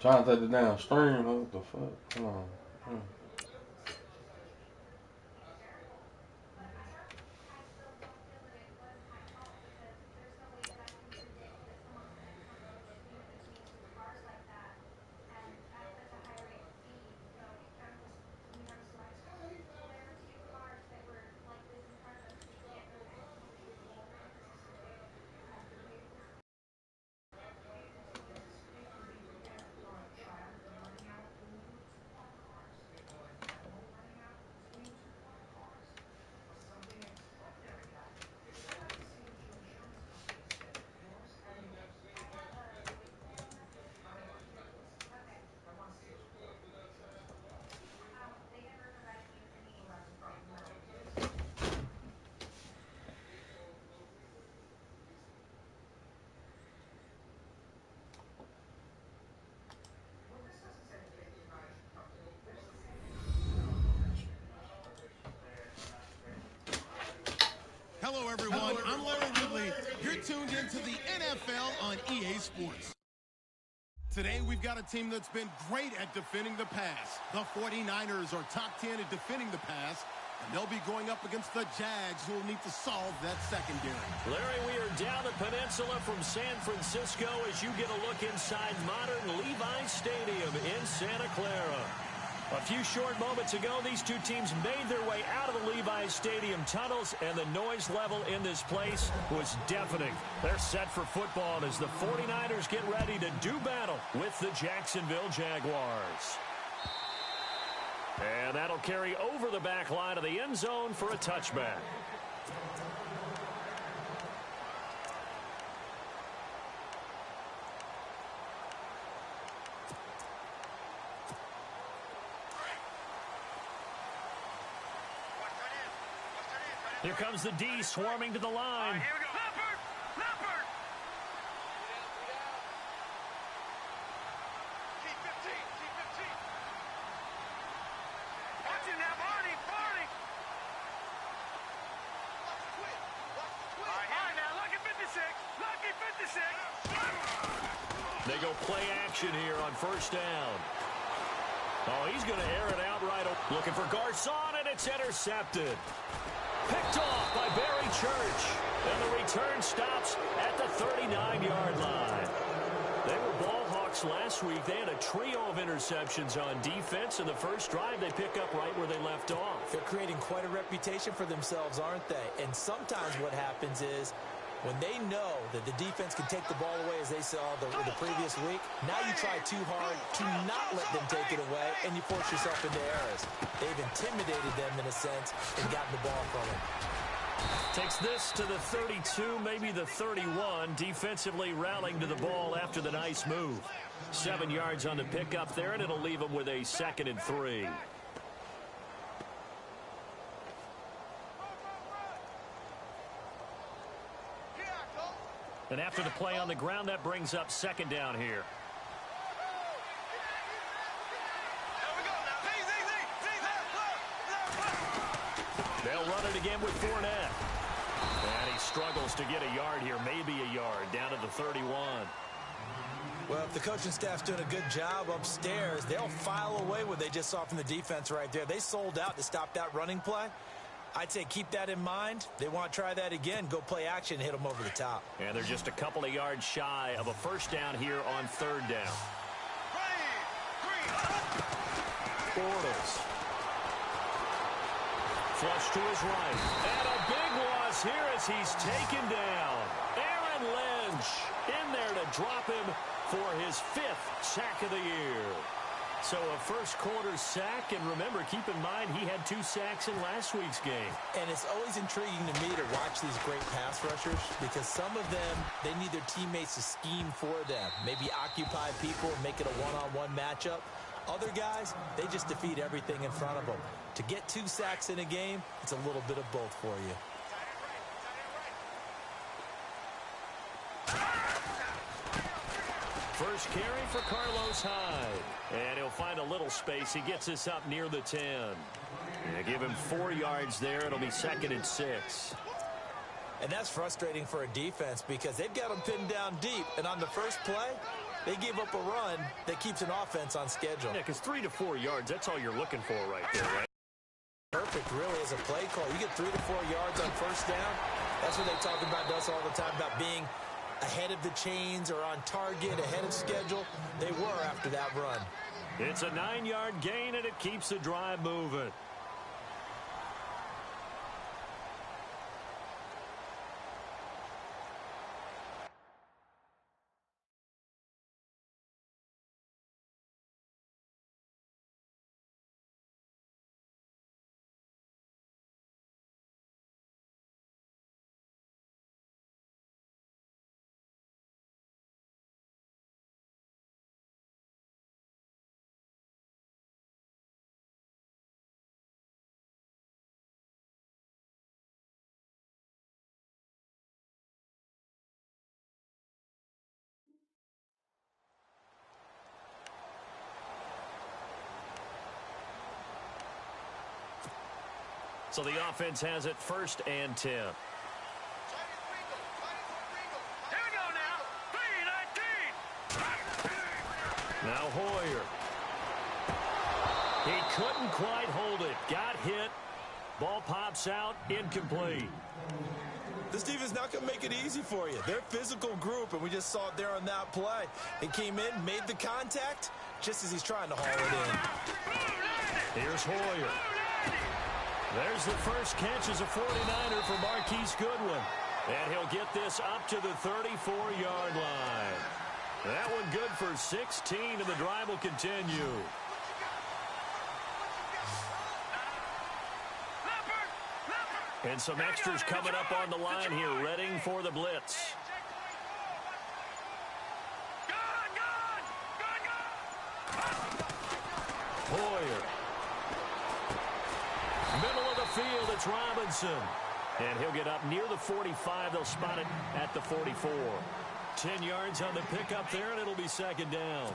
Trying to take the damn stream. What the fuck? Come on. Hello, everyone. I'm Larry Ridley. You're tuned into the NFL on EA Sports. Today, we've got a team that's been great at defending the pass. The 49ers are top 10 at defending the pass, and they'll be going up against the Jags, who will need to solve that secondary. Larry, we are down the peninsula from San Francisco as you get a look inside modern Levi's Stadium in Santa Clara. A few short moments ago, these two teams made their way out of the Levi's Stadium tunnels, and the noise level in this place was deafening. They're set for football as the 49ers get ready to do battle with the Jacksonville Jaguars. And that'll carry over the back line of the end zone for a touchback. Here comes the D swarming to the line. Here we go. Leopard! Leopard! T15! T15! Watch it now, Barney! Barney! All right, now, lucky 56! Lucky 56! They go play action here on first down. Oh, he's going to air it out right. Looking for Garcon, and it's intercepted. Picked off by Barry Church. And the return stops at the 39-yard line. They were ball hawks last week. They had a trio of interceptions on defense. In the first drive, they pick up right where they left off. They're creating quite a reputation for themselves, aren't they? And sometimes what happens is when they know that the defense can take the ball away, as they saw the previous week, now you try too hard to not let them take it away, and you force yourself into errors. They've intimidated them in a sense and gotten the ball from them. Takes this to the 32, maybe the 31, defensively rallying to the ball after the nice move. 7 yards on the pickup there, and it'll leave them with a 2nd and 3. And after the play on the ground, that brings up 2nd down here. They'll run it again with Fournette. And he struggles to get a yard here, maybe a yard, down to the 31. Well, if the coaching staff's doing a good job upstairs, they'll file away what they just saw from the defense right there. They sold out to stop that running play. I'd say keep that in mind. They want to try that again. Go play action, hit them over the top. And they're just a couple of yards shy of a first down here on 3rd down. Bortles. Flush to his right. And a big loss here as he's taken down. Aaron Lynch in there to drop him for his 5th sack of the year. So a first quarter sack, and remember, keep in mind he had 2 sacks in last week's game. And it's always intriguing to me to watch these great pass rushers because some of them, they need their teammates to scheme for them. Maybe occupy people and make it a one-on-one matchup. Other guys, they just defeat everything in front of them. To get 2 sacks in a game, it's a little bit of both for you. First carry for Carlos Hyde. And he'll find a little space. He gets this up near the 10. Give him 4 yards there. It'll be 2nd and 6. And that's frustrating for a defense because they've got them pinned down deep. And on the first play, They gave up a run that keeps an offense on schedule. Yeah, because 3 to 4 yards, that's all you're looking for right there, right? Perfect, really, as a play call. You get 3 to 4 yards on first down. That's what they talk about us all the time, about being ahead of the chains or on target, ahead of schedule. They were after that run. It's a 9-yard gain, and it keeps the drive moving. So the offense has it 1st and 10. Here we go now. 3-19. Now Hoyer. He couldn't quite hold it. Got hit. Ball pops out. Incomplete. This defense not going to make it easy for you. They're a physical group, and we just saw it there on that play. He came in, made the contact, just as he's trying to haul it in. Here's Hoyer. There's the first catch as a 49er for Marquise Goodwin. And he'll get this up to the 34-yard line. That one good for 16, and the drive will continue. And some extras coming up on the line here, readying for the blitz. Hoyer. Middle of the field, it's Robinson. And he'll get up near the 45. They'll spot it at the 44. 10 yards on the pickup there, and it'll be 2nd down.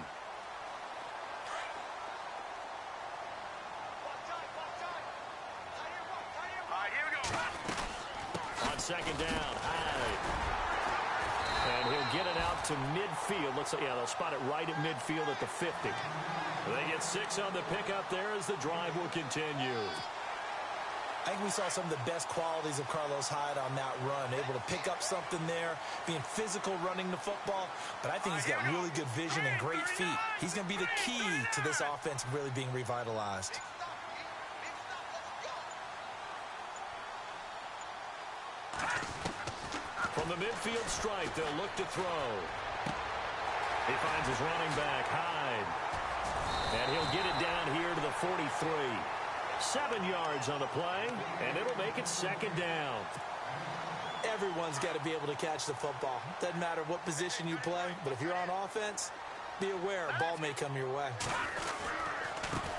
On 2nd down, Hyde. And he'll get it out to midfield. Looks like, yeah, they'll spot it right at midfield at the 50. They get 6 on the pickup there as the drive will continue. I think we saw some of the best qualities of Carlos Hyde on that run. Able to pick up something there, being physical running the football. But I think he's got really good vision and great feet. He's going to be the key to this offense really being revitalized. From the midfield stripe, they'll look to throw. He finds his running back, Hyde. And he'll get it down here to the 43. 7 yards on the play, and it'll make it 2nd down. Everyone's got to be able to catch the football. Doesn't matter what position you play, but if you're on offense, be aware a ball may come your way.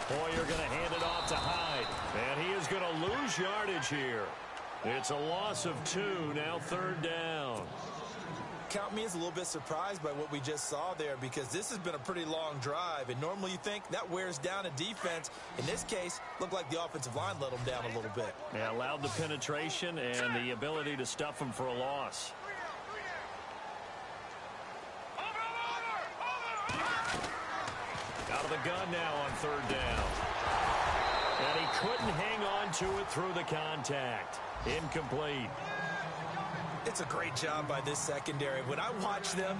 Hoyer going to hand it off to Hyde, and he is going to lose yardage here. It's a loss of 2, now 3rd down. Count me as a little bit surprised by what we just saw there, because this has been a pretty long drive, and normally you think that wears down a defense. In this case, looked like the offensive line let them down a little bit. Yeah, allowed the penetration and the ability to stuff them for a loss. Out of the gun now on 3rd down. And he couldn't hang on to it through the contact. Incomplete. It's a great job by this secondary. When I watch them,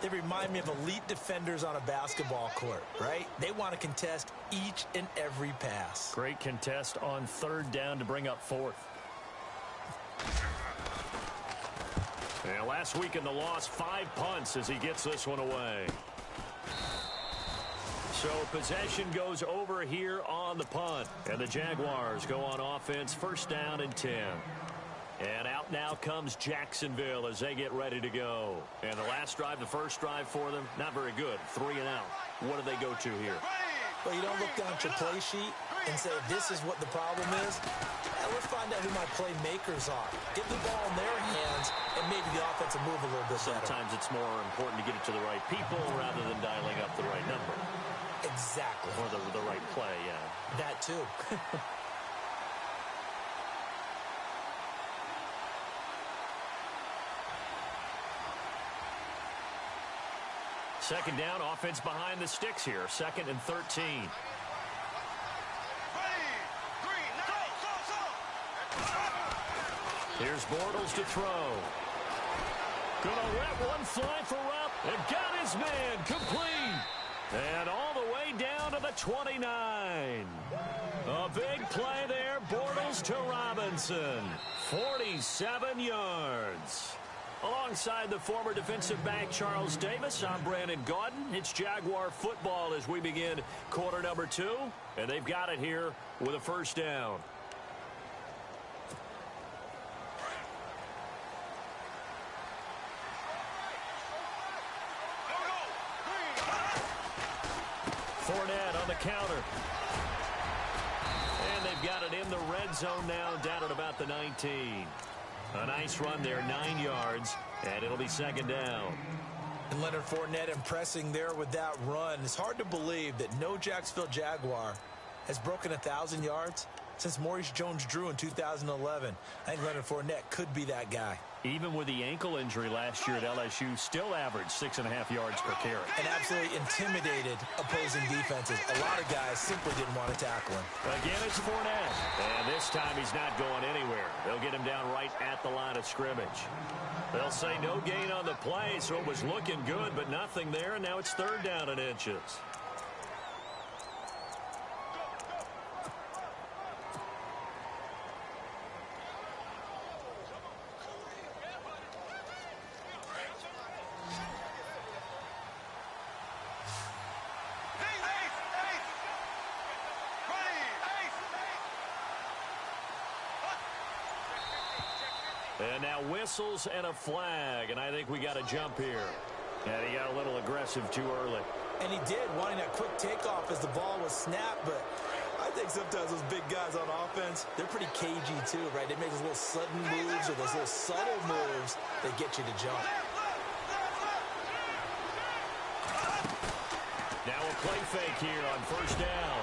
they remind me of elite defenders on a basketball court, right? They want to contest each and every pass. Great contest on 3rd down to bring up 4th. And last week in the loss, 5 punts as he gets this one away. So possession goes over here on the punt. And the Jaguars go on offense, 1st down and 10. And out now comes Jacksonville as they get ready to go. And the last drive, the first drive for them, not very good. 3 and out. What do they go to here? Well, you don't look down at your play sheet and say, this is what the problem is. Now, let's find out who my playmakers are. Get the ball in their hands, and maybe the offense will move a little bit better. Sometimes it's more important to get it to the right people rather than dialing up the right number. Exactly. Or the right play, yeah. That too. second down, offense behind the sticks here. 2nd and 13. Here's Bortles to throw. Gonna let one fly for Rupp. And got his man complete. And all the way down to the 29. A big play there. Bortles to Robinson. 47 yards. Alongside the former defensive back Charles Davis, I'm Brandon Gaudin. It's Jaguar football as we begin quarter number 2. And they've got it here with a first down. Fournette on the counter. And they've got it in the red zone now, down at about the 19. A nice run there, 9 yards, and it'll be second down. And Leonard Fournette impressing there with that run. It's hard to believe that no Jacksonville Jaguar has broken 1,000 yards since Maurice Jones-Drew in 2011. I think Leonard Fournette could be that guy. Even with the ankle injury last year at LSU, still averaged 6.5 yards per carry. And absolutely intimidated opposing defenses. A lot of guys simply didn't want to tackle him. Again, it's Fournette. And this time he's not going anywhere. They'll get him down right at the line of scrimmage. They'll say no gain on the play, so it was looking good, but nothing there, and now it's 3rd down and inches. And now whistles and a flag, and I think we got a jump here. And he got a little aggressive too early. And he did, wanting that quick takeoff as the ball was snapped, but I think sometimes those big guys on offense, they're pretty cagey too, right? They make those little sudden moves or those little subtle moves that get you to jump. Now a play fake here on first down.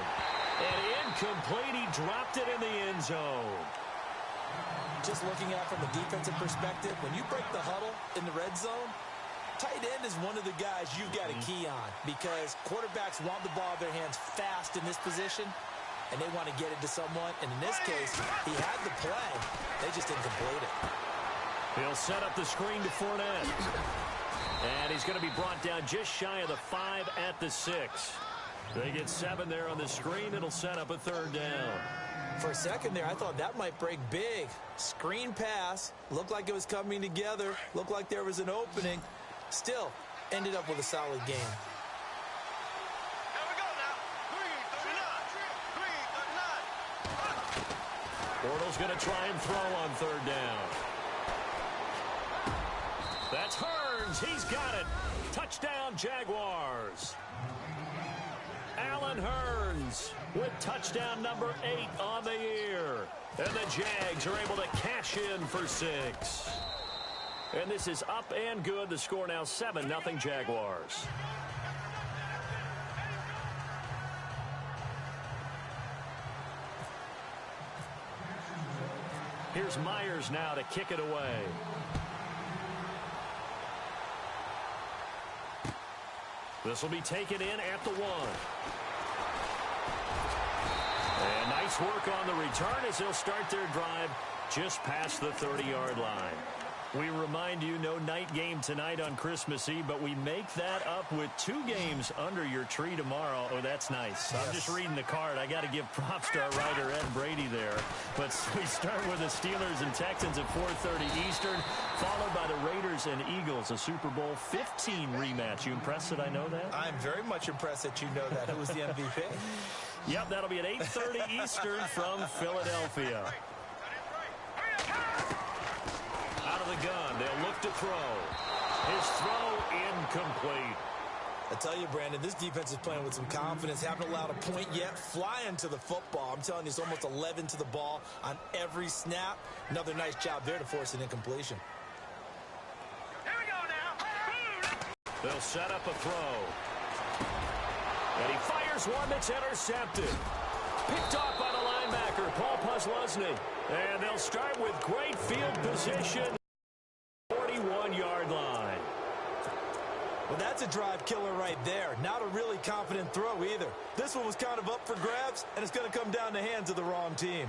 And incomplete, he dropped it in the end zone. Just looking at it from a defensive perspective, when you break the huddle in the red zone, tight end is one of the guys you've got to key on because quarterbacks want the ball in their hands fast in this position, and they want to get it to someone. And in this case, he had the play. They just didn't complete it. He'll set up the screen to Fournette. And he's going to be brought down just shy of the 5 at the 6. They get 7 there on the screen. It'll set up a 3rd down. For a second there, I thought that might break big. Screen pass. Looked like it was coming together. Looked like there was an opening. Still, ended up with a solid game. Here we go now. 339. Bortles going to try and throw on 3rd down. That's Hearns. He's got it. Touchdown, Jaguars. Allen Hearns with touchdown number 8 on the year. And the Jags are able to cash in for 6. And this is up and good. The score now 7-0 Jaguars. Here's Myers now to kick it away. This will be taken in at the 1. And nice work on the return as they'll start their drive just past the 30-yard line. We remind you, no night game tonight on Christmas Eve, but we make that up with 2 games under your tree tomorrow. Oh, that's nice. Yes. I'm just reading the card. I got to give props to our writer, Ed Brady, there. But we start with the Steelers and Texans at 4:30 Eastern, followed by the Raiders and Eagles, a Super Bowl 15 rematch. You impressed that I know that? I'm very much impressed that you know that. Who was the MVP? Yep, that'll be at 8:30 Eastern from Philadelphia. Out of the gun, they'll look to throw. His throw incomplete. I tell you, Brandon, this defense is playing with some confidence. Haven't allowed a point yet. Flying to the football. I'm telling you, it's almost 11 to the ball on every snap. Another nice job there to force an incompletion. Here we go now. They'll set up a throw. And he fires one that's intercepted. Picked off by the linebacker, Paul Posluszny. And they'll start with great field position. 41-yard line. Well, Well, that's a drive killer right there. Not a really confident throw either. This one was kind of up for grabs, and it's going to come down the hands of the wrong team.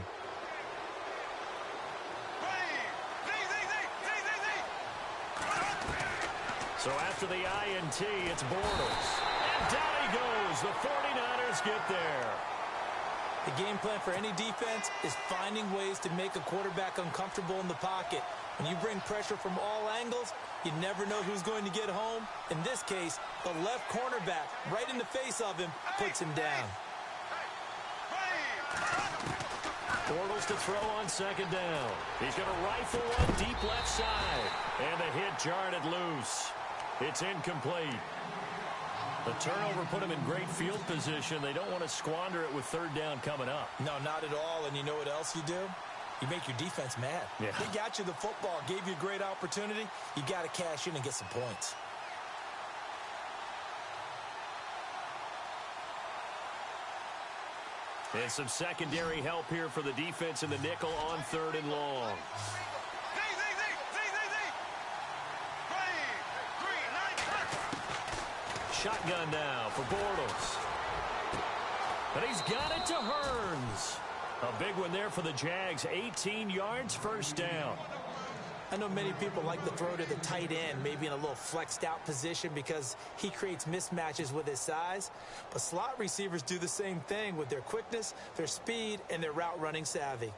So after the INT, it's Bortles. And down he goes. The 49ers get there. The game plan for any defense is finding ways to make a quarterback uncomfortable in the pocket. When you bring pressure from all angles, you never know who's going to get home. In this case, the left cornerback, right in the face of him, puts him down. Bortles to throw on second down. He's going to rifle one deep left side. And the hit jarred it loose. It's incomplete. The turnover put him in great field position. They don't want to squander it with third down coming up. No, not at all. And you know what else you do? You make your defense mad. Yeah. They got you the football, gave you a great opportunity. You got to cash in and get some points. And some secondary help here for the defense in the nickel on third and long. Shotgun now for Bortles. And he's got it to Hearns. A big one there for the Jags. 18 yards, first down. I know many people like to throw to the tight end, maybe in a little flexed out position because he creates mismatches with his size. But slot receivers do the same thing with their quickness, their speed, and their route running savvy.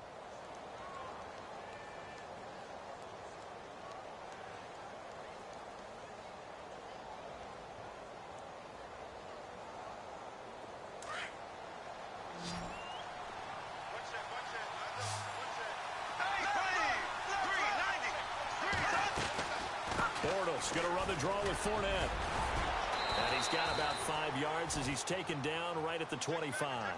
Bortles going to run the draw with Fournette. And he's got about 5 yards as he's taken down right at the 25.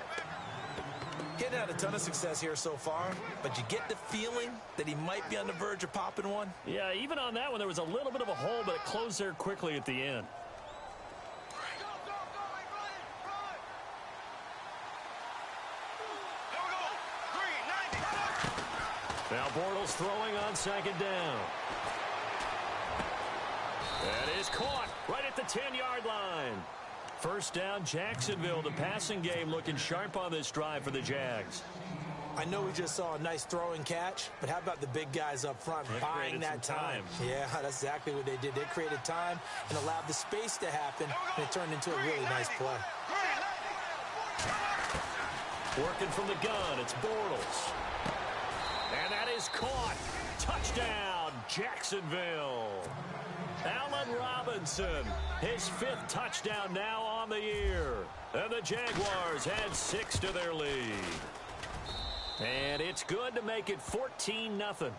He hadn't had a ton of success here so far, but you get the feeling that he might be on the verge of popping one. Yeah, even on that one, there was a little bit of a hole, but it closed there quickly at the end. Now Bortles throwing on second down. That is caught right at the 10-yard line. First down, Jacksonville. The passing game looking sharp on this drive for the Jags. I know we just saw a nice throwing catch, but how about the big guys up front buying that time? Yeah, that's exactly what they did. They created time and allowed the space to happen, and it turned into a really nice play. Working from the gun, it's Bortles. And that is caught. Touchdown, Jacksonville. Allen Robinson, his 5th touchdown now on the year. And the Jaguars add 6 to their lead. And it's good to make it 14-0.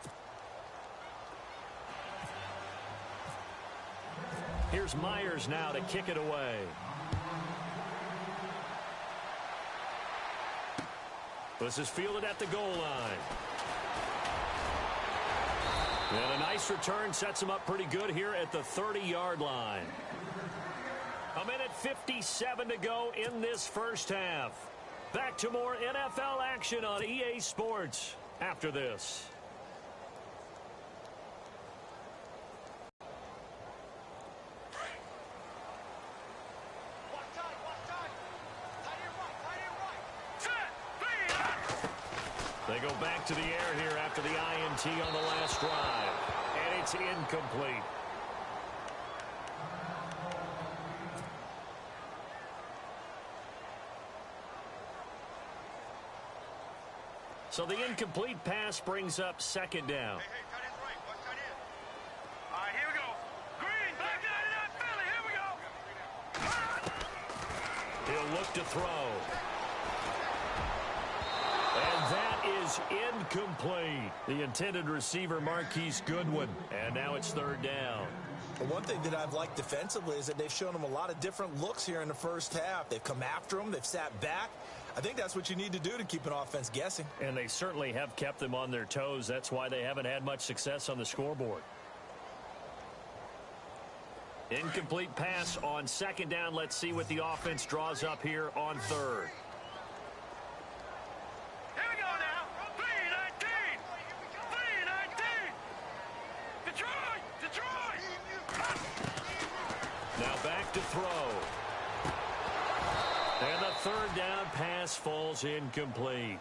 Here's Myers now to kick it away. This is fielded at the goal line. And a nice return sets him up pretty good here at the 30-yard line. 1:57 to go in this first half. Back to more NFL action on EA Sports after this. They go back to the air here after the INT on the last drive. And it's incomplete. So the incomplete pass brings up second down. Hey, tight end's right. Watch tight end. All right, here we go. Green, back down to that Philly. Here we go. He'll look to throw. And that is incomplete. The intended receiver, Marquise Goodwin. And now it's third down. But one thing that I've liked defensively is that they've shown him a lot of different looks here in the first half. They've come after him. They've sat back. I think that's what you need to do to keep an offense guessing. And they certainly have kept them on their toes. That's why they haven't had much success on the scoreboard. Incomplete pass on second down. Let's see what the offense draws up here on third. Here we go now. 3-19. 3-19. Detroit. Now back to throw. And the third down pass falls incomplete.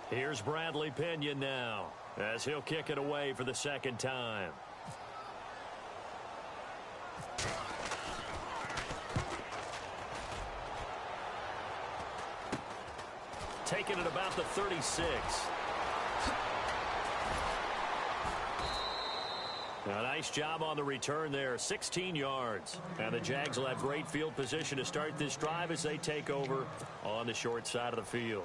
Here's Bradley Pinion now, as he'll kick it away for the second time. Taking it about the 36. A nice job on the return there, 16 yards. And the Jags will have great field position to start this drive as they take over on the short side of the field.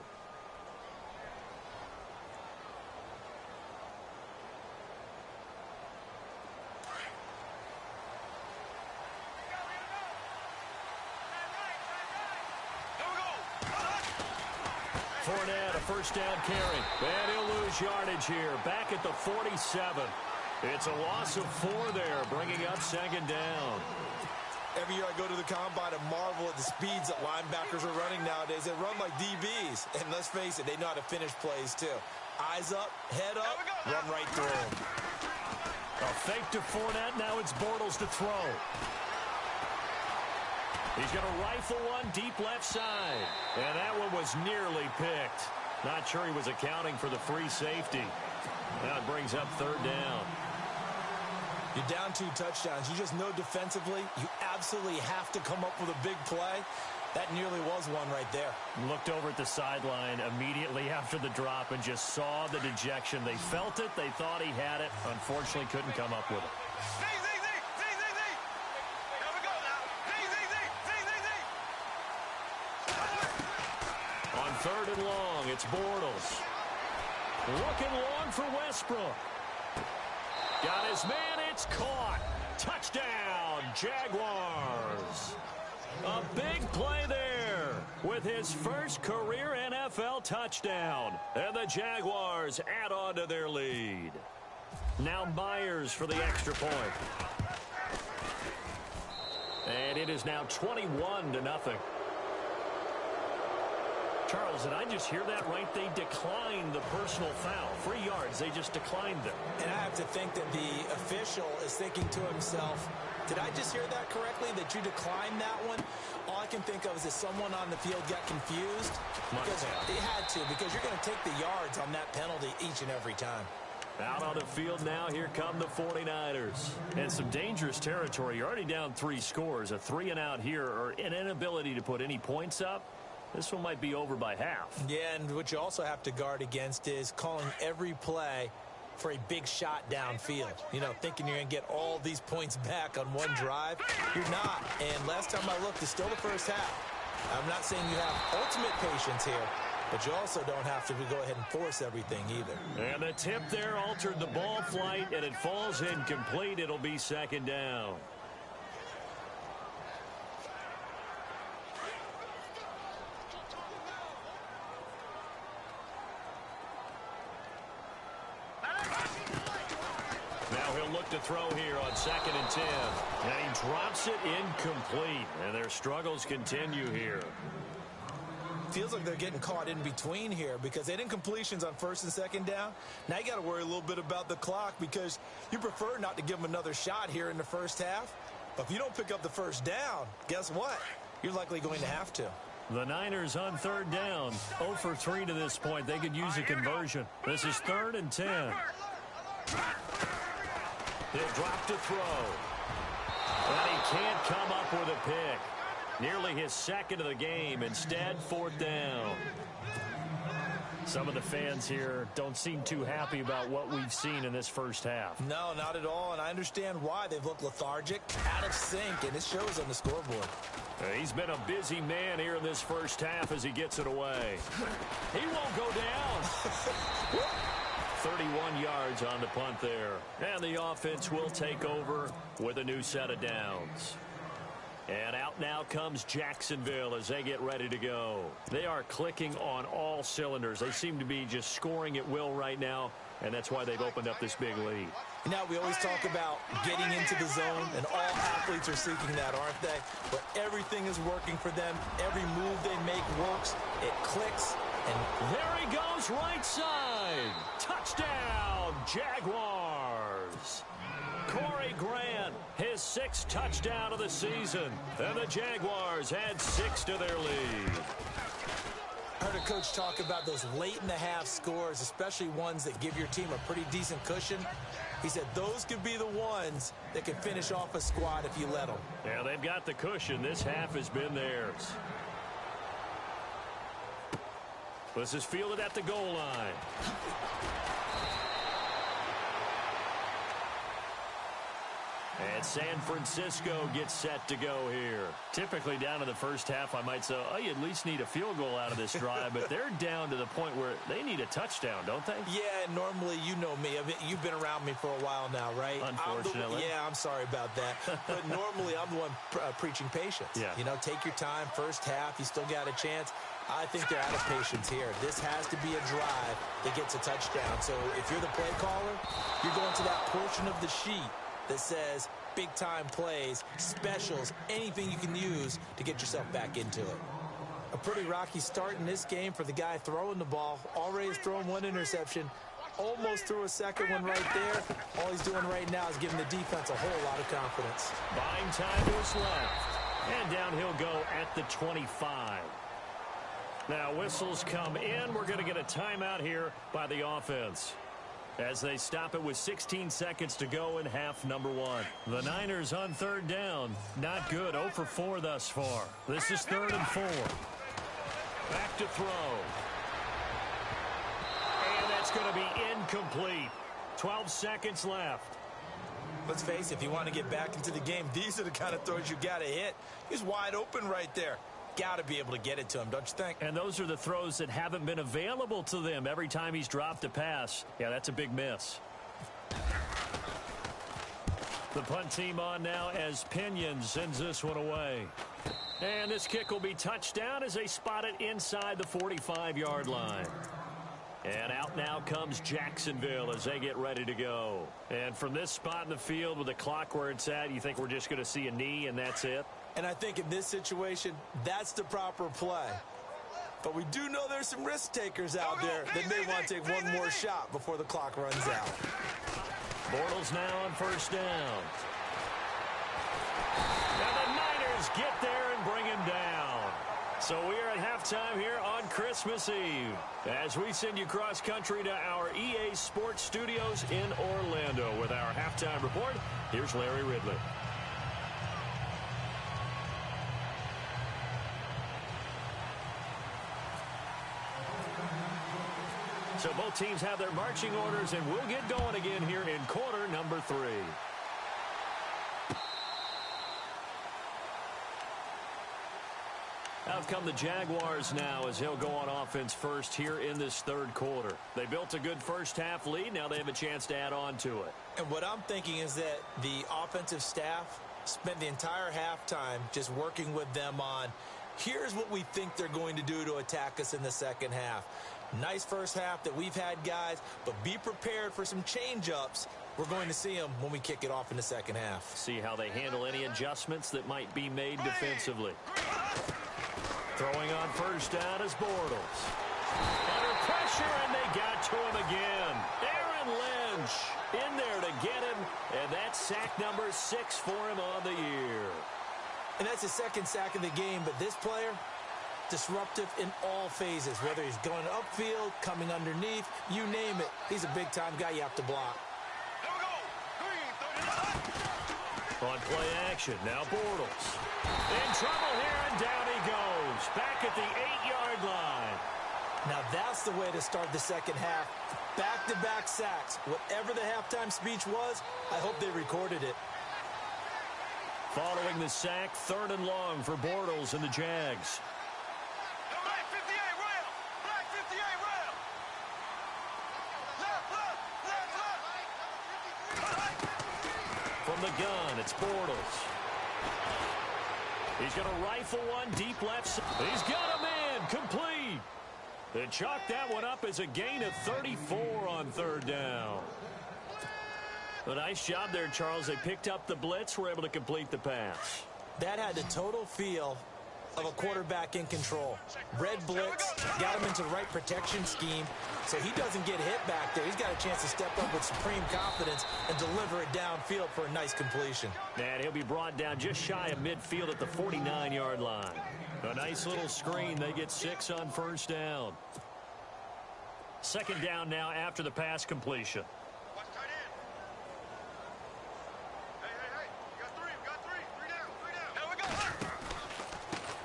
Fournette, a first down carry. And he'll lose yardage here, back at the 47. It's a loss of 4 there, bringing up second down. Every year I go to the combine and marvel at the speeds that linebackers are running nowadays. They run like DBs. And let's face it, they know how to finish plays too. Eyes up, head up, run right through them. A fake to Fournette. Now it's Bortles to throw. He's going to rifle one deep left side. And that one was nearly picked. Not sure he was accounting for the free safety. Now it brings up third down. You're down 2 touchdowns. You just know defensively you absolutely have to come up with a big play. That nearly was one right there. Looked over at the sideline immediately after the drop and just saw the dejection. They felt it. They thought he had it. Unfortunately, couldn't come up with it. On third and long, it's Bortles. Looking long for Westbrook. Got his man, it's caught. Touchdown, Jaguars. A big play there with his first career NFL touchdown. And the Jaguars add on to their lead. Now Myers for the extra point. And it is now 21-0. Charles, did I just hear that right? They declined the personal foul. 3 yards, they just declined them. And I have to think that the official is thinking to himself, did I just hear that correctly, that you declined that one? All I can think of is that someone on the field got confused. Because he had to, because you're going to take the yards on that penalty each and every time. Out on the field now, here come the 49ers. And some dangerous territory. You're already down 3 scores. A 3-and-out here, or an inability to put any points up. This one might be over by half. Yeah, and what you also have to guard against is calling every play for a big shot downfield. You know, thinking you're going to get all these points back on one drive. You're not. And last time I looked, it's still the first half. I'm not saying you have ultimate patience here, but you also don't have to go ahead and force everything either. And the tip there altered the ball flight, and it falls incomplete. It'll be second down. To throw here on 2nd and 10. And he drops it incomplete. And their struggles continue here. Feels like they're getting caught in between here because they didn't completions on 1st and 2nd down. Now you got to worry a little bit about the clock because you prefer not to give them another shot here in the first half. But if you don't pick up the first down, guess what? You're likely going to have to. The Niners on 3rd down. 0 for 3 to this point. They could use a conversion. This is 3rd and 10. He'll drop to throw. And he can't come up with a pick. Nearly his 2nd of the game. Instead, 4th down. Some of the fans here don't seem too happy about what we've seen in this first half. No, not at all. And I understand why. They've looked lethargic, out of sync, and it shows on the scoreboard. He's been a busy man here in this first half as he gets it away. He won't go down. 31 yards on the punt there. And the offense will take over with a new set of downs. And out now comes Jacksonville as they get ready to go. They are clicking on all cylinders. They seem to be just scoring at will right now, and that's why they've opened up this big lead. Now, we always talk about getting into the zone, and all athletes are seeking that, aren't they? But everything is working for them. Every move they make works. It clicks. And there he goes, right side. Touchdown, Jaguars. is Corey Grant, his 6th touchdown of the season. And the Jaguars add 6 to their lead. I heard a coach talk about those late-in-the-half scores, especially ones that give your team a pretty decent cushion. He said those could be the ones that can finish off a squad if you let them. Yeah, they've got the cushion. This half has been theirs. This is fielded at the goal line. And San Francisco gets set to go here. Typically down to the first half, I might say, oh, you at least need a field goal out of this drive, but they're down to the point where they need a touchdown, don't they? Yeah, normally, you know me. You've been around me for a while now, right? Unfortunately. I'm sorry about that. But normally, I'm the one preaching patience. Yeah. You know, take your time. First half, you still got a chance. I think they're out of patience here. This has to be a drive that gets a touchdown. So if you're the play caller, you're going to that portion of the sheet that says big-time plays, specials, anything you can use to get yourself back into it. A pretty rocky start in this game for the guy throwing the ball. Already has thrown one interception. Almost threw a second one right there. All he's doing right now is giving the defense a whole lot of confidence. Buying time to his left. And down he'll go at the 25. Now whistles come in. We're going to get a timeout here by the offense, as they stop it with 16 seconds to go in half number 1. The Niners on 3rd down. Not good. 0 for 4 thus far. This is 3rd and 4. Back to throw. And that's going to be incomplete. 12 seconds left. Let's face it, if you want to get back into the game, these are the kind of throws you got to hit. He's wide open right there. Got to be able to get it to him, don't you think? And those are the throws that haven't been available to them every time he's dropped a pass. Yeah, that's a big miss. The punt team on now as Pinion sends this one away. And this kick will be touchdown as they spot it inside the 45-yard line. And out now comes Jacksonville as they get ready to go. And from this spot in the field with the clock where it's at, you think we're just going to see a knee and that's it? And I think in this situation, that's the proper play. But we do know there's some risk takers out there that may want to take one more shot before the clock runs out. Bortles now on 1st down. And the Niners get there and bring him down. So we are at halftime here on Christmas Eve as we send you cross country to our EA Sports Studios in Orlando with our halftime report. Here's Larry Ridley. So both teams have their marching orders, and we'll get going again here in quarter number 3. Out come the Jaguars now as he'll go on offense first here in this 3rd quarter. They built a good first half lead. Now they have a chance to add on to it. And what I'm thinking is that the offensive staff spent the entire halftime just working with them on, here's what we think they're going to do to attack us in the second half. Nice first half that we've had, guys, but be prepared for some change-ups. We're going to see them when we kick it off in the second half. See how they handle any adjustments that might be made defensively. Throwing on 1st down is Bortles. Under pressure, and they got to him again. Aaron Lynch in there to get him, and that's sack number 6 for him on the year. And that's his 2nd sack of the game, but this player, disruptive in all phases, whether he's going upfield, coming underneath, you name it. He's a big-time guy you have to block. On play action, now Bortles. In trouble here, and down he goes. Back at the 8-yard line. Now that's the way to start the second half. Back-to-back sacks. Whatever the halftime speech was, I hope they recorded it. Following the sack, 3rd and long for Bortles and the Jags. From the gun, it's Bortles. He's going to rifle one deep left side. He's got a man complete. They chalk that one up as a gain of 34 on 3rd down. A nice job there, Charles. They picked up the blitz, were able to complete the pass. That had the total feel of a quarterback in control. Red blitz, got him into the right protection scheme, so he doesn't get hit back there. He's got a chance to step up with supreme confidence and deliver it downfield for a nice completion. And he'll be brought down just shy of midfield at the 49-yard line. A nice little screen. They get 6 on first down. Second down now after the pass completion. Watch tight end. Hey. You got 3. We got 3. 3 down. There we go.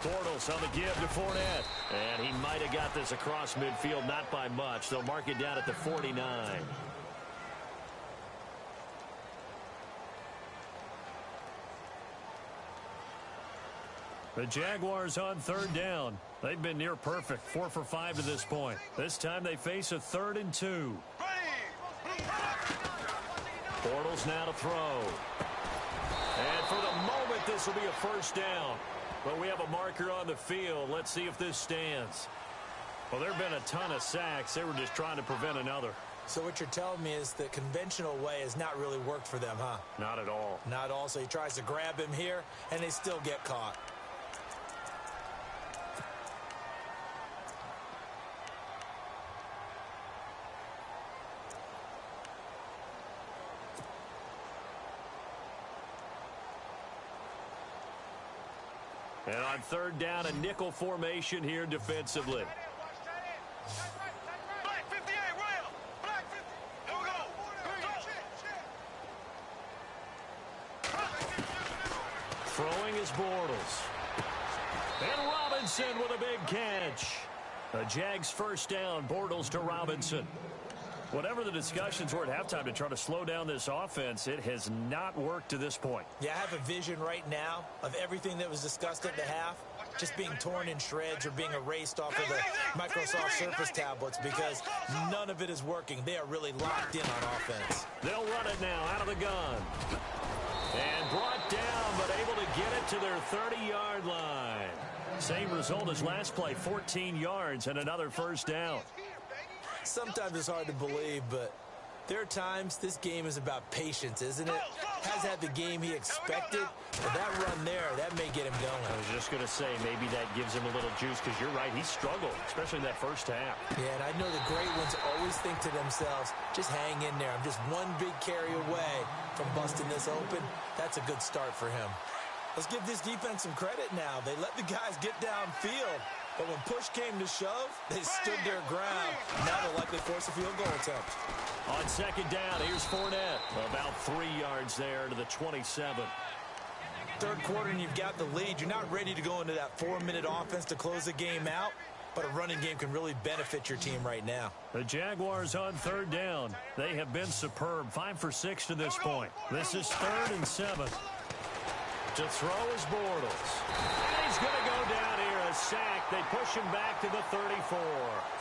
Bortles on the give to Fournette. And he might have got this across midfield, not by much. They'll mark it down at the 49. The Jaguars on third down. They've been near perfect, 4 for 5 to this point. This time they face a 3rd and 2. Bortles now to throw. And for the moment, this will be a first down. But we have a marker on the field. Let's see if this stands. Well, there have been a ton of sacks. They were just trying to prevent another. So what you're telling me is the conventional way has not really worked for them, huh? Not at all. Not at all. So he tries to grab him here, and they still get caught. And on third down, a nickel formation here defensively. Black 58, Royal. Black 50. Here we go. Throwing is Bortles. And Robinson with a big catch. The Jags first down, Bortles to Robinson. Whatever the discussions were at halftime to try to slow down this offense, it has not worked to this point. Yeah, I have a vision right now of everything that was discussed at the half just being torn in shreds or being erased off of the Microsoft Surface tablets because none of it is working. They are really locked in on offense. They'll run it now out of the gun. And brought down, but able to get it to their 30-yard line. Same result as last play, 14 yards and another first down. Sometimes it's hard to believe, but there are times this game is about patience, isn't it? Has had the game he expected, but that run there, that may get him going. I was just going to say, maybe that gives him a little juice because you're right, he struggled, especially in that first half. Yeah, and I know the great ones always think to themselves, just hang in there. I'm just one big carry away from busting this open. That's a good start for him. Let's give this defense some credit now. They let the guys get downfield. But when push came to shove, they stood their ground. Now they'll likely force a field goal attempt. On second down, here's Fournette. About 3 yards there to the 27. Third quarter and you've got the lead. You're not ready to go into that 4-minute offense to close the game out. But a running game can really benefit your team right now. The Jaguars on third down. They have been superb. 5 for 6 to this point. This is 3rd and 7. To throw is Bortles. And he's going to go down here. A sack. They push him back to the 34.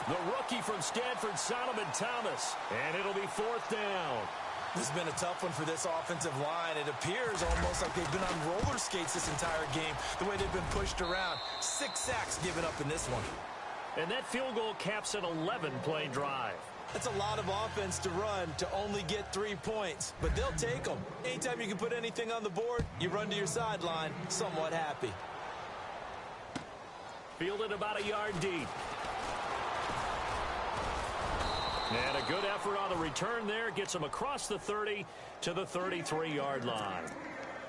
The rookie from Stanford, Solomon Thomas. And it'll be 4th down. This has been a tough one for this offensive line. It appears almost like they've been on roller skates this entire game, the way they've been pushed around. 6 sacks given up in this one. And that field goal caps an 11-play drive. That's a lot of offense to run to only get 3 points, but they'll take them. Anytime you can put anything on the board, you run to your sideline somewhat happy. Fielded about a yard deep. And a good effort on the return there. Gets them across the 30 to the 33-yard line.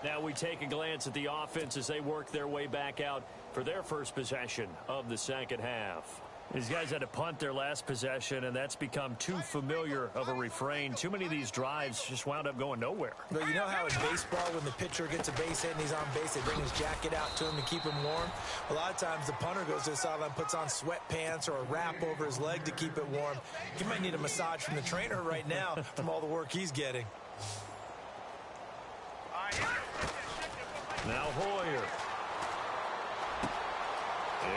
Now we take a glance at the offense as they work their way back out for their first possession of the second half. These guys had to punt their last possession, and that's become too familiar of a refrain. Too many of these drives just wound up going nowhere. But you know how in baseball, when the pitcher gets a base hit and he's on base, they bring his jacket out to him to keep him warm? A lot of times the punter goes to the sideline, puts on sweatpants or a wrap over his leg to keep it warm. He might need a massage from the trainer right now from all the work he's getting. Now Hoyer.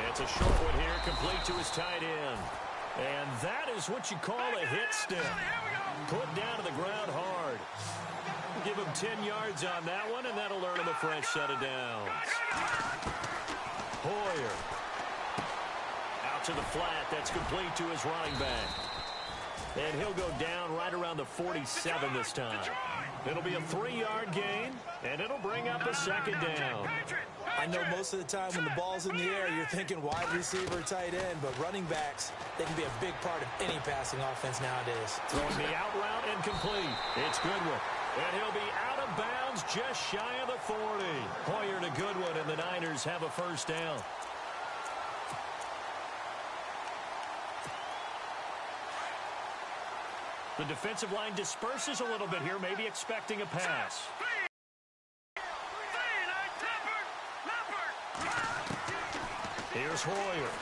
It's a short one here, complete to his tight end. And that is what you call a hit stick. Put down to the ground hard. Give him 10 yards on that one, and that'll earn him a fresh set of downs. Hoyer. Out to the flat. That's complete to his running back. And he'll go down right around the 47 this time. It'll be a 3-yard gain, and it'll bring up a second down. I know most of the time when the ball's in the air, you're thinking wide receiver, tight end, but running backs, they can be a big part of any passing offense nowadays. Throwing the out route and complete. It's Goodwin. And he'll be out of bounds just shy of the 40. Hoyer to Goodwin, and the Niners have a first down. The defensive line disperses a little bit here, maybe expecting a pass. Here's Hoyer.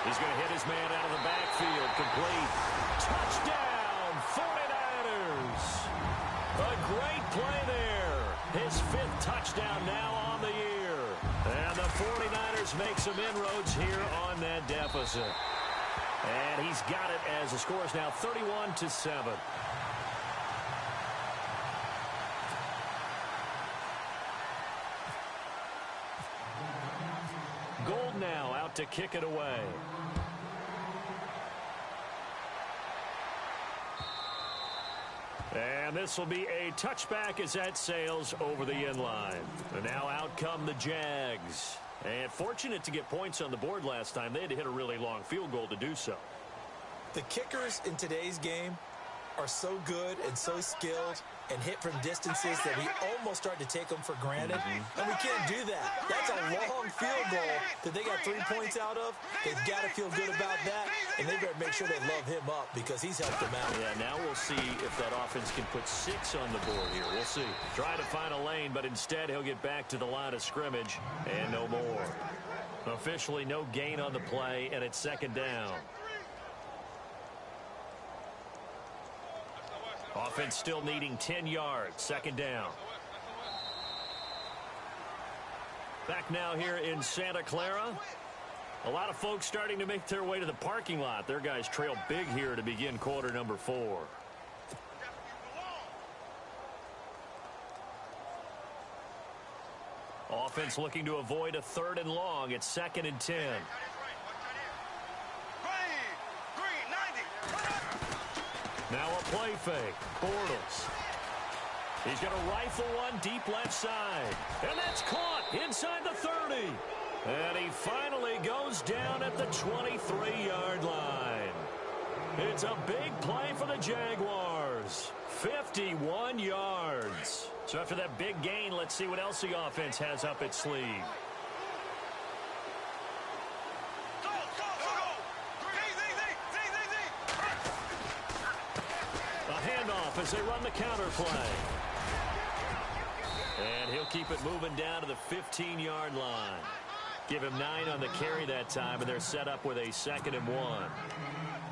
He's going to hit his man out of the backfield. Complete. Touchdown, 49ers. A great play there. His 5th touchdown now on the year. And the 49ers make some inroads here on that deficit. And he's got it as the score is now 31-7. Gold now out to kick it away. And this will be a touchback as that sails over the end line. And now out come the Jags. And fortunate to get points on the board last time. They had to hit a really long field goal to do so. The kickers in today's game are so good and so skilled and hit from distances that we almost start to take them for granted. And we can't do that. That's a long field goal that they got 3 points out of. They've got to feel good about that, and they better make sure they love him up because he's helped them out. Yeah, now we'll see if that offense can put 6 on the board here. We'll see. Try to find a lane, but instead he'll get back to the line of scrimmage and no more. Officially no gain on the play, and it's second down. Offense still needing 10 yards. Second down. Back now here in Santa Clara. A lot of folks starting to make their way to the parking lot. Their guys trail big here to begin quarter number 4. Offense looking to avoid a 3rd and long. It's 2nd and 10. Now a play fake. Bortles. He's going to rifle one deep left side. And that's caught inside the 30. And he finally goes down at the 23-yard line. It's a big play for the Jaguars. 51 yards. So after that big gain, let's see what else the offense has up its sleeve. As they run the counter play. And he'll keep it moving down to the 15-yard line. Give him 9 on the carry that time, and they're set up with a 2nd and 1.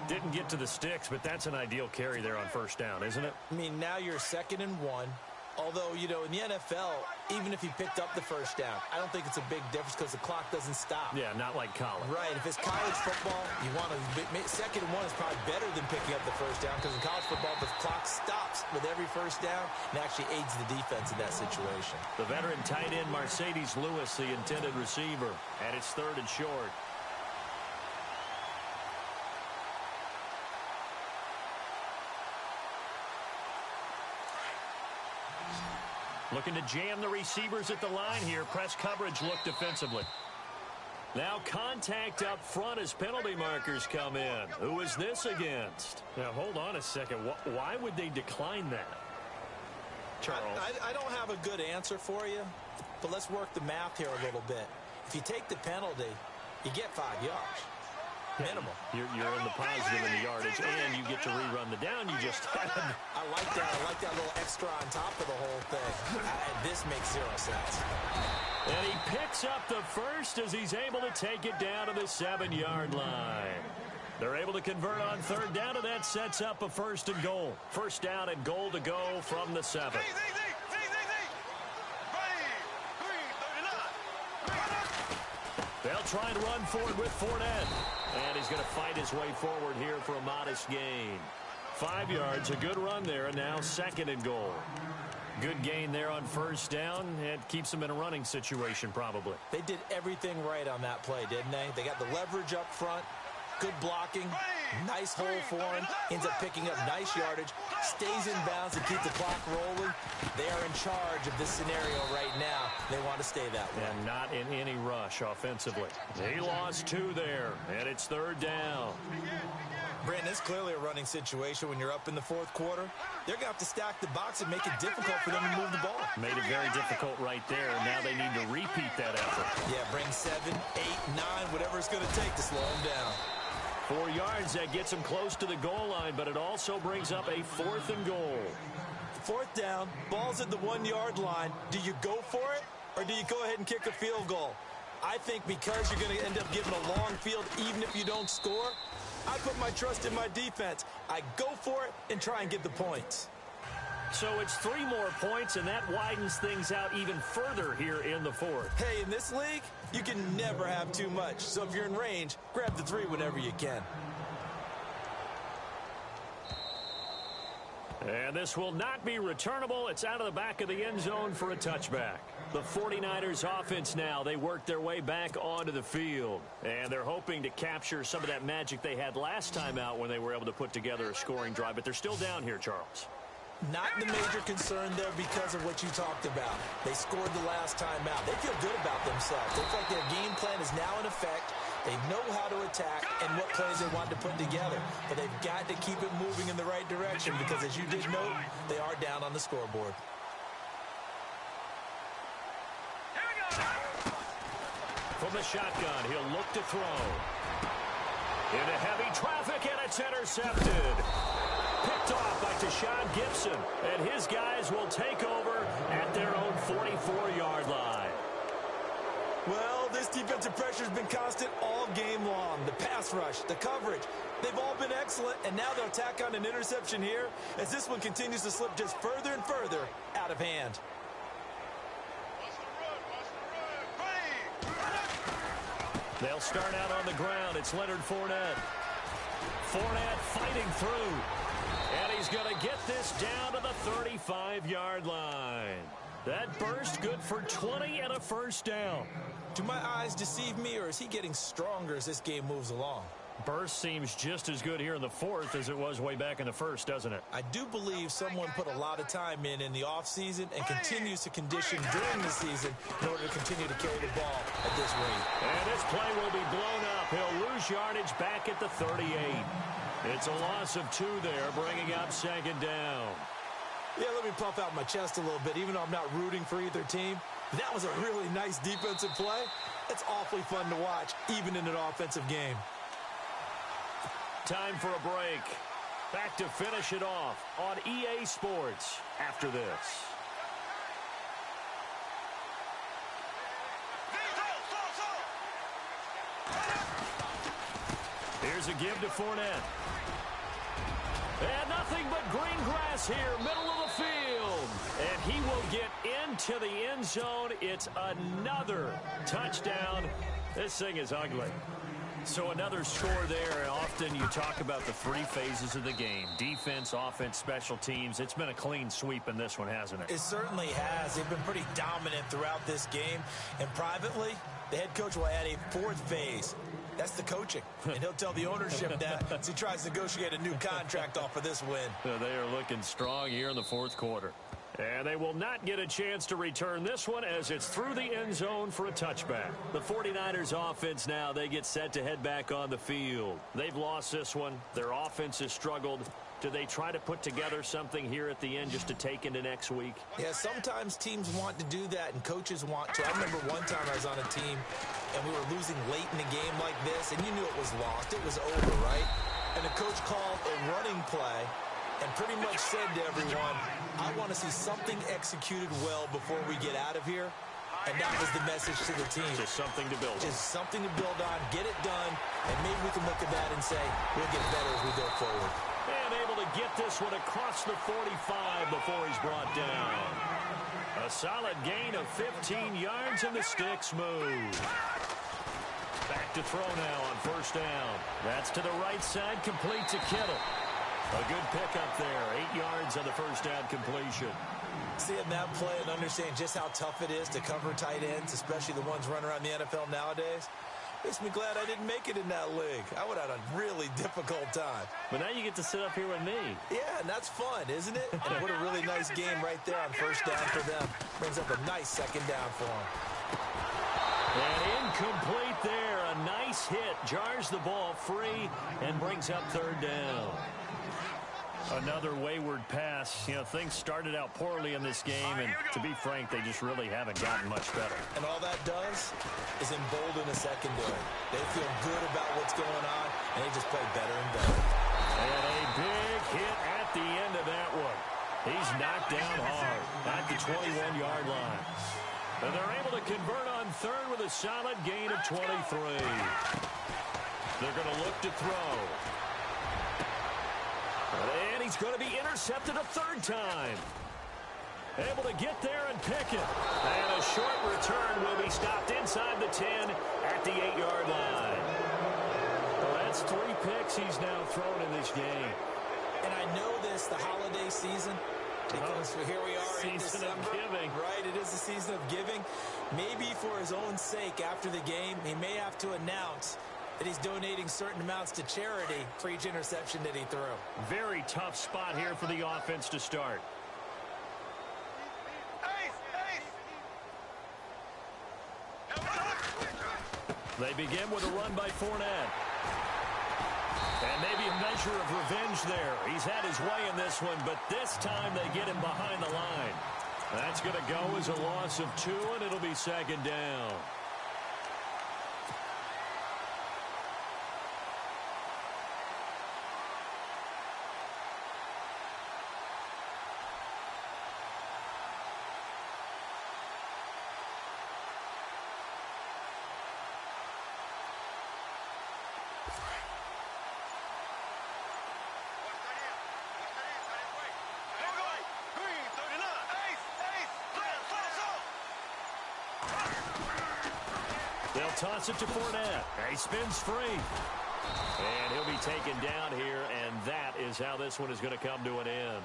Didn't get to the sticks, but that's an ideal carry there on first down, isn't it? I mean, now you're 2nd and 1. Although, you know, in the NFL, even if he picked up the first down, I don't think it's a big difference because the clock doesn't stop. Yeah, not like college. Right. If it's college football, you want to 2nd and 1 is probably better than picking up the first down because in college football, the clock stops with every first down and actually aids the defense in that situation. The veteran tight end Mercedes Lewis, the intended receiver, and it's 3rd and short. Looking to jam the receivers at the line here. Press coverage look defensively. Now contact up front as penalty markers come in. Who is this against? Now, hold on a second. Why would they decline that? Charles. I don't have a good answer for you, but let's work the math here a little bit. If you take the penalty, you get 5 yards. Minimal. You're in the positive in the yardage, and you get to rerun the down you just had. I like that. I like that little extra on top of the whole thing. This makes 0 sense. And he picks up the first as he's able to take it down to the 7-yard line. They're able to convert on 3rd down, and that sets up a 1st and goal. 1st down and goal to go from the 7. They'll try and run forward with Fournette. And he's going to fight his way forward here for a modest gain. 5 yards, a good run there, and now 2nd and goal. Good gain there on 1st down. It keeps them in a running situation probably. They did everything right on that play, didn't they? They got the leverage up front. Good blocking, nice hole for him, ends up picking up nice yardage, stays in bounds to keep the clock rolling. They are in charge of this scenario right now. They want to stay that way. And not in any rush offensively. He lost 2 there, and it's 3rd down. Brandon, it's clearly a running situation when you're up in the 4th quarter. They're going to have to stack the box and make it difficult for them to move the ball. Made it very difficult right there. Now they need to repeat that effort. Yeah, bring 7, 8, 9, whatever it's going to take to slow them down. 4 yards, that gets them close to the goal line, but it also brings up a 4th and goal. 4th down, ball's at the 1-yard line. Do you go for it, or do you go ahead and kick a field goal? I think because you're going to end up giving a long field even if you don't score, I put my trust in my defense. I go for it and try and get the points. So it's 3 more points, and that widens things out even further here in the 4th. Hey, in this league, you can never have too much. So if you're in range, grab the 3 whenever you can. And this will not be returnable. It's out of the back of the end zone for a touchback. The 49ers offense now, they work their way back onto the field. And they're hoping to capture some of that magic they had last time out when they were able to put together a scoring drive. But they're still down here, Charles. Not the major concern there because of what you talked about. They scored the last time out. They feel good about themselves. They feel like their game plan is now in effect. They know how to attack and what plays they want to put together. But they've got to keep it moving in the right direction because, as you did note, they are down on the scoreboard. From the shotgun, he'll look to throw. Into heavy traffic, and it's intercepted. Picked off by Tashawn Gibson, and his guys will take over at their own 44-yard line. Well, this defensive pressure has been constant all game long. The pass rush, the coverage, they've all been excellent, and now they'll tack on an interception here as this one continues to slip just further and further out of hand. They'll start out on the ground. It's Leonard Fournette. Fournette fighting through. And he's going to get this down to the 35-yard line. That burst good for 20 and a first down. Do my eyes deceive me, or is he getting stronger as this game moves along? Burst seems just as good here in the 4th as it was way back in the 1st, doesn't it? I do believe someone put a lot of time in the offseason and continues to condition during the season in order to continue to carry the ball at this rate. And this play will be blown up. He'll lose yardage back at the 38. It's a loss of 2 there, bringing up 2nd down. Yeah, let me puff out my chest a little bit, even though I'm not rooting for either team. That was a really nice defensive play. It's awfully fun to watch, even in an offensive game. Time for a break. Back to finish it off on EA Sports after this. Here's a give to Fournette. And nothing but green grass here, middle of the field. And he will get into the end zone. It's another touchdown. This thing is ugly. So another score there. Often you talk about the 3 phases of the game. Defense, offense, special teams. It's been a clean sweep in this one, hasn't it? It certainly has. They've been pretty dominant throughout this game. And privately, the head coach will add a 4th phase. That's the coaching. And he'll tell the ownership that as he tries to negotiate a new contract off of this win. They are looking strong here in the 4th quarter. And they will not get a chance to return this one as it's through the end zone for a touchback. The 49ers offense now, they get set to head back on the field. They've lost this one. Their offense has struggled. Do they try to put together something here at the end just to take into next week? Yeah, sometimes teams want to do that and coaches want to. I remember one time I was on a team and we were losing late in a game like this, and you knew it was lost. It was over, right? And the coach called a running play and pretty much said to everyone, I want to see something executed well before we get out of here. And that was the message to the team. Just something to build on. Just something to build on, get it done, and maybe we can look at that and say, we'll get better as we go forward. And able to get this one across the 45 before he's brought down. A solid gain of 15 yards, and the sticks move. Back to throw now on first down. That's to the right side, complete to Kittle. A good pickup there, 8 yards on the first down completion. Seeing that play and understand just how tough it is to cover tight ends, especially the ones running around the NFL nowadays. Makes me glad I didn't make it in that league. I would have had a really difficult time. But now you get to sit up here with me. Yeah, and that's fun, isn't it? And what a really nice game right there on first down for them. Brings up a nice second down for them. And incomplete there. A nice hit. Jars the ball free and brings up third down. Another wayward pass. You know, things started out poorly in this game, and to be frank, they just really haven't gotten much better. And all that does is embolden a secondary. They feel good about what's going on, and they just play better and better. And a big hit at the end of that one. He's knocked down hard at the 21-yard line. And they're able to convert on third with a solid gain of 23. They're going to look to throw. And he's going to be intercepted a third time. Able to get there and pick it. And a short return will be stopped inside the 10 at the 8-yard line. Well, that's 3 picks he's now thrown in this game. And I know this, the holiday season, because here we are in December. Season of giving. Right, it is the season of giving. Maybe for his own sake after the game, he may have to announce that he's donating certain amounts to charity for each interception that he threw. Very tough spot here for the offense to start. They begin with a run by Fournette. And maybe a measure of revenge there. He's had his way in this one, but this time they get him behind the line. That's going to go as a loss of 2, and it'll be second down. They'll toss it to Fournette. He spins free. And he'll be taken down here, and that is how this one is going to come to an end.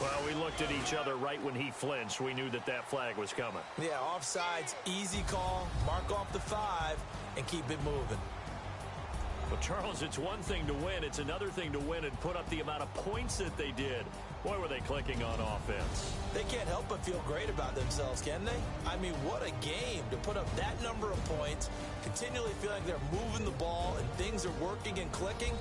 Well, we looked at each other right when he flinched. We knew that that flag was coming. Yeah, offsides, easy call, mark off the 5, and keep it moving. Well, Charles, it's one thing to win. It's another thing to win and put up the amount of points that they did. Boy, were they clicking on offense. They can't help but feel great about themselves, can they? I mean, what a game to put up that number of points, continually feel like they're moving the ball and things are working and clicking.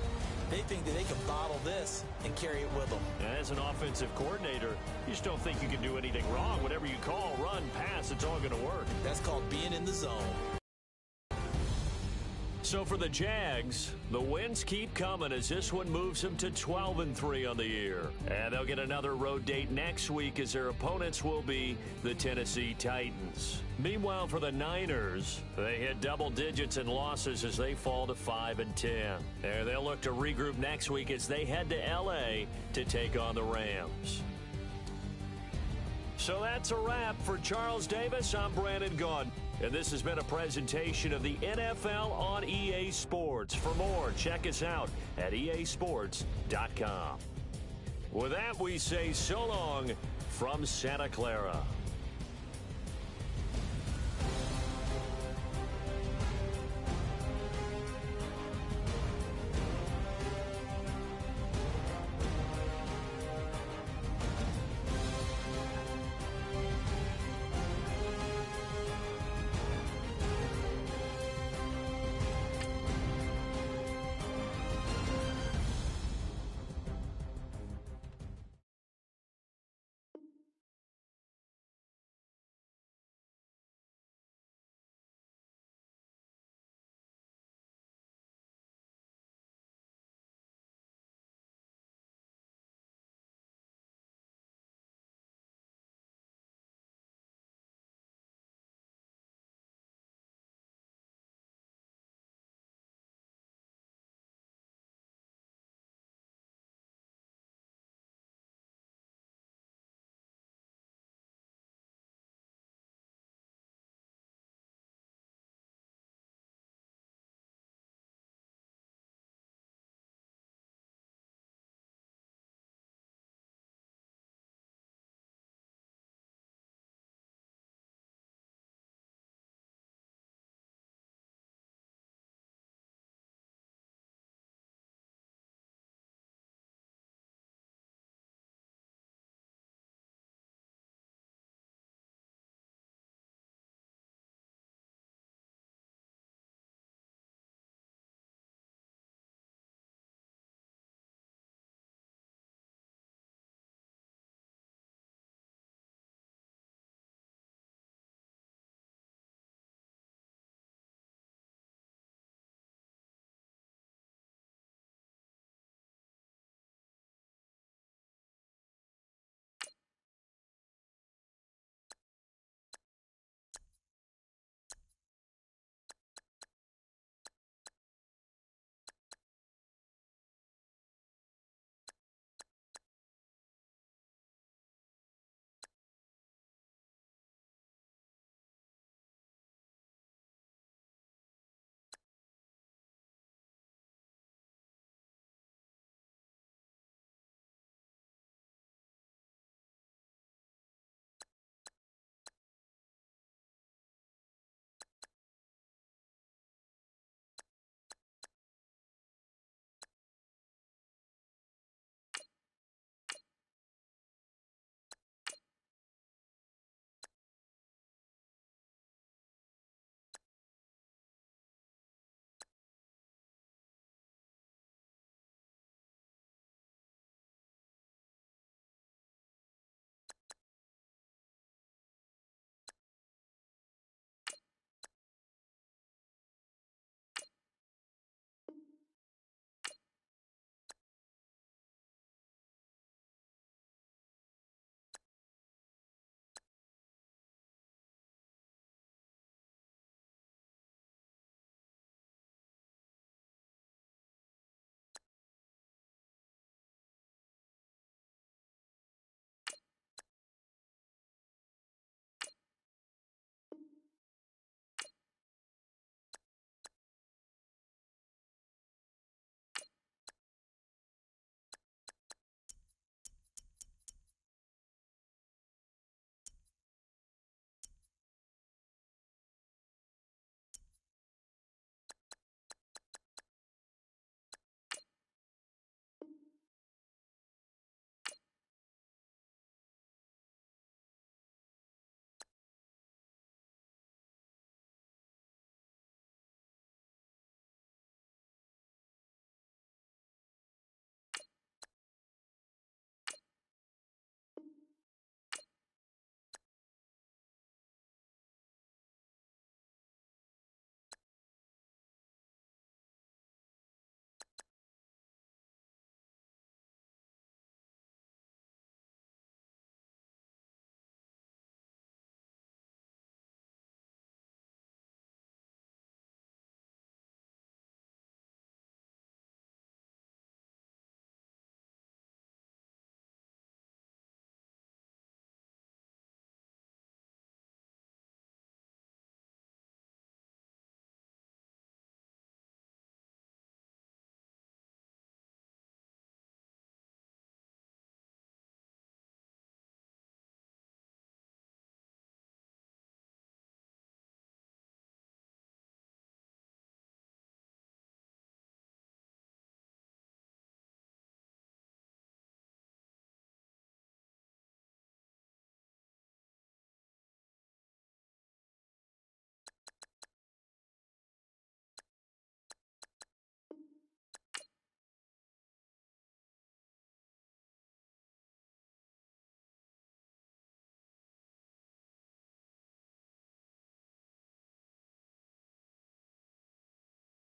They think that they can bottle this and carry it with them. As an offensive coordinator, you just don't think you can do anything wrong. Whatever you call, run, pass, it's all going to work. That's called being in the zone. So for the Jags, the wins keep coming as this one moves them to 12-3 on the year. And they'll get another road date next week as their opponents will be the Tennessee Titans. Meanwhile, for the Niners, they hit double digits in losses as they fall to 5-10. And they'll look to regroup next week as they head to L.A. to take on the Rams. So that's a wrap. For Charles Davis, I'm Brandon Gaudin. And this has been a presentation of the NFL on EA Sports. For more, check us out at easports.com. With that, we say so long from Santa Clara.